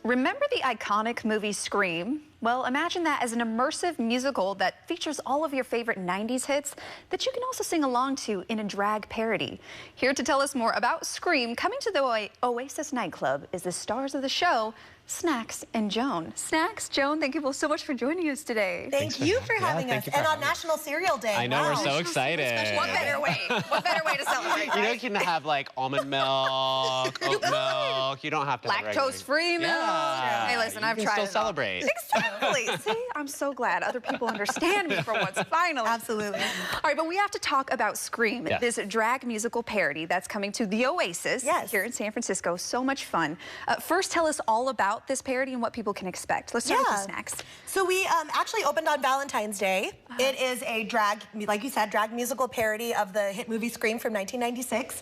Remember the iconic movie Scream? Well, imagine that as an immersive musical that features all of your favorite 90s hits that you can also sing along to in a drag parody. Here to tell us more about Scream coming to the Oasis nightclub is the stars of the show, Snaxx and Joan. Snaxx, Joan, thank you both so much for joining us today. Thank you for having us. And on National Cereal Day. I know, we're so excited. What better way? What better way to celebrate, right? You can have like almond milk, oat milk. You don't have to have lactose-free milk. Yeah. Hey, listen, I've tried still it celebrate. Exactly. See, I'm so glad other people understand me for once, finally. Absolutely. All right, but we have to talk about Scream, this drag musical parody that's coming to the Oasis here in San Francisco. So much fun. First, tell us all about this parody and what people can expect. Let's start with the Snaxx. So we actually opened on Valentine's Day. It is a drag, like you said, drag musical parody of the hit movie Scream from 1996.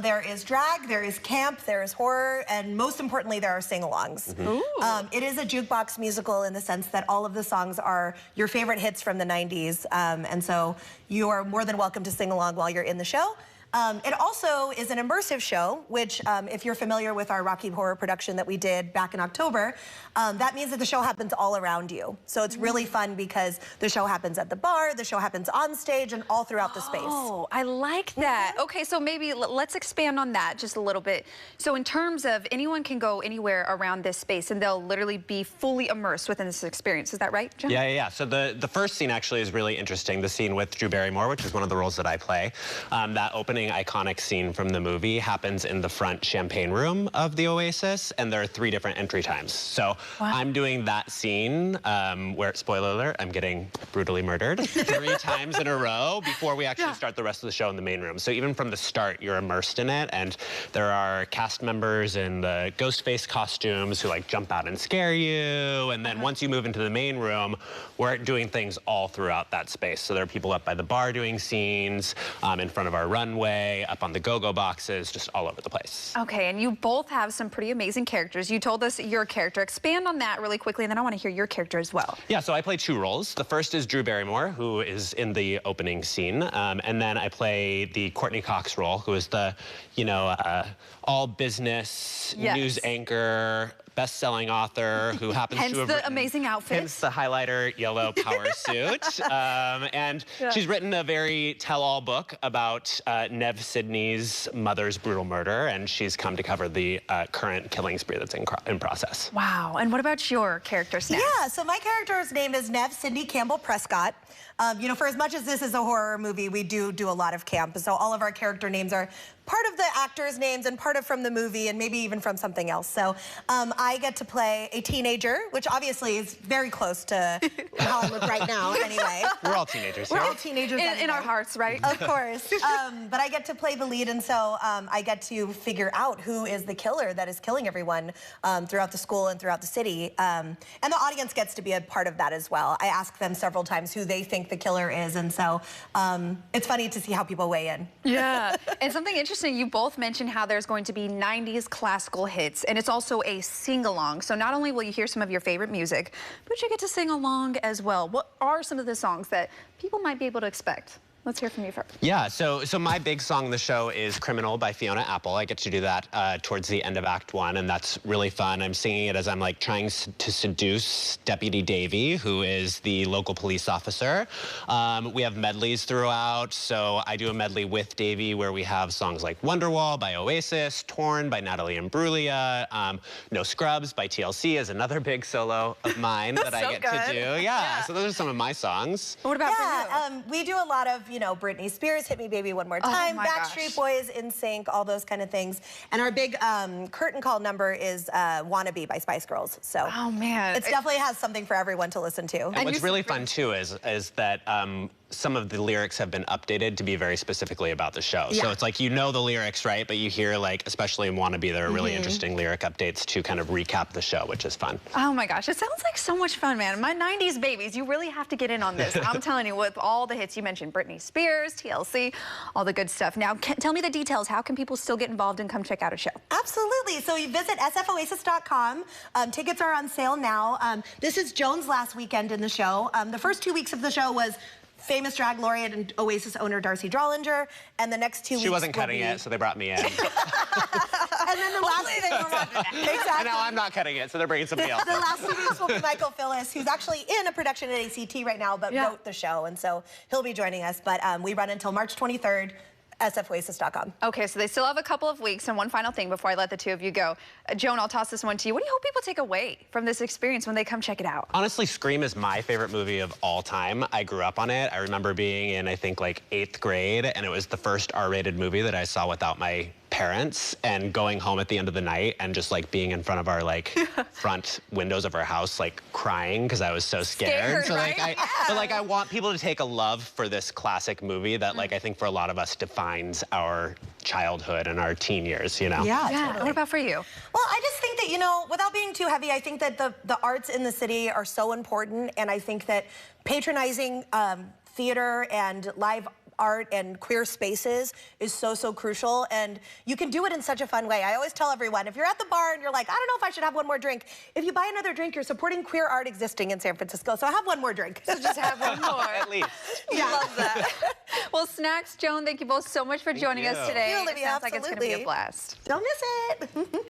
There is drag, there is camp, there is horror, and most importantly, there are sing-alongs. It is a jukebox musical in the sense that all of the songs are your favorite hits from the 90s, and so you are more than welcome to sing along while you're in the show. It also is an immersive show, which if you're familiar with our Rocky Horror production that we did back in October, that means that the show happens all around you. So it's really fun because the show happens at the bar, the show happens on stage, and all throughout the space. Oh, I like that. Okay, so maybe let's expand on that just a little bit. So in terms of anyone can go anywhere around this space and they'll literally be fully immersed within this experience. Is that right, Jen? Yeah. So the first scene actually is really interesting. The scene with Drew Barrymore, which is one of the roles that I play. That opening iconic scene from the movie happens in the front champagne room of the Oasis, and there are 3 different entry times. So I'm doing that scene where, spoiler alert, I'm getting brutally murdered 3 times in a row before we actually start the rest of the show in the main room. So even from the start, you're immersed in it, and there are cast members in the ghost face costumes who like jump out and scare you, and then once you move into the main room, we're doing things all throughout that space. So there are people up by the bar doing scenes, in front of our runway, up on the go-go boxes, just all over the place. Okay, and you both have some pretty amazing characters. You told us your character. Expand on that really quickly, and then I want to hear your character as well. Yeah, so I play 2 roles. The first is Drew Barrymore, who is in the opening scene, and then I play the Courtney Cox role, who is the, all business news anchor, best-selling author who happens to have the amazing outfit. Hence the highlighter yellow power suit. And she's written a very tell-all book about Nev Sidney's mother's brutal murder, and she's come to cover the current killing spree that's in process. Wow. And what about your character, Snaxx? Yeah, so my character's name is Nev Sidney Campbell Prescott. For as much as this is a horror movie, we do a lot of camp. So all of our character names are part of the actors' names and part of from the movie and maybe even from something else. So I get to play a teenager, which obviously is very close to how I look right now anyway. We're all teenagers. We're all teenagers in our hearts, right? Of course. But I get to play the lead, and so I get to figure out who is the killer that is killing everyone throughout the school and throughout the city. And the audience gets to be a part of that as well. I ask them several times who they think the killer is, and so it's funny to see how people weigh in. Yeah. And something interesting, you both mentioned how there's going to be 90s classical hits, and it's also a sing-along. So not only will you hear some of your favorite music, but you get to sing along as well. What are some of the songs that people might be able to expect? Let's hear from you first. Yeah, so my big song in the show is Criminal by Fiona Apple. I get to do that towards the end of Act 1, and that's really fun. I'm singing it as I'm like trying to seduce Deputy Davy, who is the local police officer. We have medleys throughout, so I do a medley with Davy where we have songs like Wonderwall by Oasis, Torn by Natalie Imbruglia, No Scrubs by TLC is another big solo of mine that I get to do. Yeah, so those are some of my songs. What about for you? We do a lot of, Britney Spears, Hit Me Baby One More Time, Backstreet Boys, NSYNC, all those kind of things. And our big curtain call number is Wannabe by Spice Girls. So it definitely has something for everyone to listen to. And what's really fun too is that some of the lyrics have been updated to be very specifically about the show. So it's like the lyrics, right? But you hear especially in Wannabe, there are really interesting lyric updates to kind of recap the show, which is fun. Oh my gosh, it sounds like so much fun, man. My 90s babies, you really have to get in on this. I'm telling you, with all the hits you mentioned, Britney Spears, TLC, all the good stuff. Now, tell me the details. How can people still get involved and come check out a show? Absolutely. So you visit sfoasis.com. Tickets are on sale now. This is Joan's last weekend in the show. The first 2 weeks of the show was famous drag laureate and Oasis owner Darcy Drollinger, and the next 2 weeks She wasn't cutting it, so they brought me in. And then the last exactly. And now I'm not cutting it, so they're bringing somebody else. The last 2 weeks will be Michael Phillips, who's actually in a production at ACT right now, but wrote the show, and so he'll be joining us. But we run until March 23rd. sfoasis.com. Okay, so they still have a couple of weeks, and one final thing before I let the two of you go. Joan, I'll toss this one to you. What do you hope people take away from this experience when they come check it out? Honestly, Scream is my favorite movie of all time. I grew up on it. I remember being in, I think, like 8th grade, and it was the first R-rated movie that I saw without my parents, and going home at the end of the night and just like being in front of our like front windows of our house like crying because I was so scared. So like I want people to take a love for this classic movie that like I think for a lot of us defines our childhood and our teen years, you know? Yeah, totally. What about for you? Well, I just think that, you know, without being too heavy, I think that the arts in the city are so important, and I think that patronizing theater and live art and queer spaces is so crucial, and you can do it in such a fun way. I always tell everyone, if you're at the bar and you're like, I don't know if I should have one more drink, if you buy another drink, you're supporting queer art existing in San Francisco, so have one more drink. So just have one more. At least. Yeah. Love that. Well, Snaxx, Joan, thank you both so much for joining us today. Thank you, Olivia, It sounds like it's going to be a blast. Don't miss it.